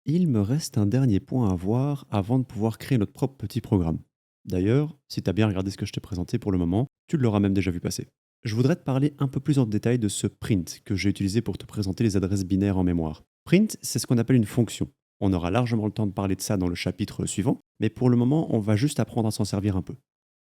Il me reste un dernier point à voir avant de pouvoir créer notre propre petit programme. D'ailleurs, si tu as bien regardé ce que je t'ai présenté pour le moment, tu l'auras même déjà vu passer. Je voudrais te parler un peu plus en détail de ce print que j'ai utilisé pour te présenter les adresses binaires en mémoire. Print, c'est ce qu'on appelle une fonction. On aura largement le temps de parler de ça dans le chapitre suivant, mais pour le moment, on va juste apprendre à s'en servir un peu.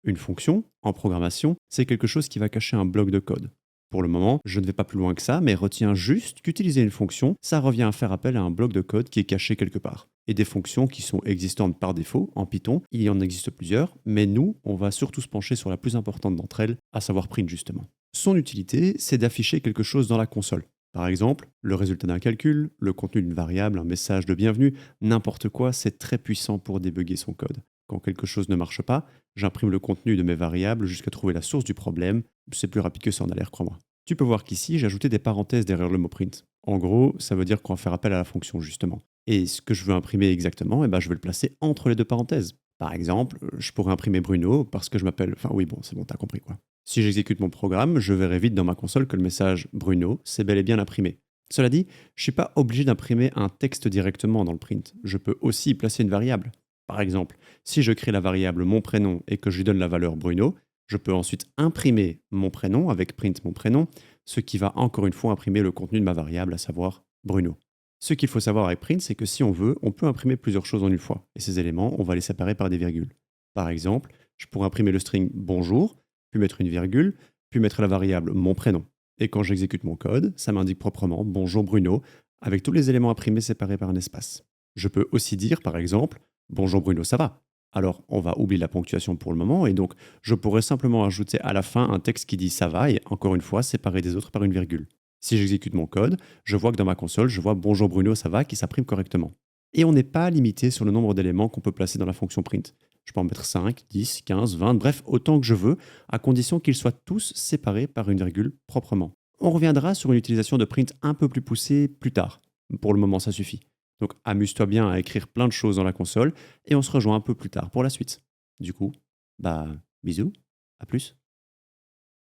Une fonction, en programmation, c'est quelque chose qui va cacher un bloc de code. Pour le moment, je ne vais pas plus loin que ça, mais retiens juste qu'utiliser une fonction, ça revient à faire appel à un bloc de code qui est caché quelque part. Et des fonctions qui sont existantes par défaut en Python, il y en existe plusieurs, mais nous, on va surtout se pencher sur la plus importante d'entre elles, à savoir print justement. Son utilité, c'est d'afficher quelque chose dans la console. Par exemple, le résultat d'un calcul, le contenu d'une variable, un message de bienvenue, n'importe quoi, c'est très puissant pour débugger son code. Quand quelque chose ne marche pas, j'imprime le contenu de mes variables jusqu'à trouver la source du problème. C'est plus rapide que ça en a l'air, crois-moi. Tu peux voir qu'ici, j'ai ajouté des parenthèses derrière le mot print. En gros, ça veut dire qu'on va faire appel à la fonction, justement. Et ce que je veux imprimer exactement, eh ben, je vais le placer entre les deux parenthèses. Par exemple, je pourrais imprimer Bruno parce que je m'appelle... Enfin oui, bon, c'est bon, t'as compris quoi. Si j'exécute mon programme, je verrai vite dans ma console que le message Bruno, c'est bel et bien imprimé. Cela dit, je ne suis pas obligé d'imprimer un texte directement dans le print. Je peux aussi y placer une variable. Par exemple, si je crée la variable mon prénom et que je lui donne la valeur Bruno, je peux ensuite imprimer mon prénom avec print mon prénom, ce qui va encore une fois imprimer le contenu de ma variable, à savoir Bruno. Ce qu'il faut savoir avec print, c'est que si on veut, on peut imprimer plusieurs choses en une fois. Et ces éléments, on va les séparer par des virgules. Par exemple, je pourrais imprimer le string bonjour, puis mettre une virgule, puis mettre la variable mon prénom. Et quand j'exécute mon code, ça m'indique proprement bonjour Bruno, avec tous les éléments imprimés séparés par un espace. Je peux aussi dire, par exemple, bonjour Bruno, ça va? Alors, on va oublier la ponctuation pour le moment, et donc je pourrais simplement ajouter à la fin un texte qui dit ça va, et encore une fois, séparé des autres par une virgule. Si j'exécute mon code, je vois que dans ma console, je vois bonjour Bruno, ça va, qui s'imprime correctement. Et on n'est pas limité sur le nombre d'éléments qu'on peut placer dans la fonction print. Je peux en mettre 5, 10, 15, 20, bref, autant que je veux, à condition qu'ils soient tous séparés par une virgule proprement. On reviendra sur une utilisation de print un peu plus poussée plus tard. Pour le moment, ça suffit. Donc amuse-toi bien à écrire plein de choses dans la console et on se rejoint un peu plus tard pour la suite. Du coup, bah bisous, à plus.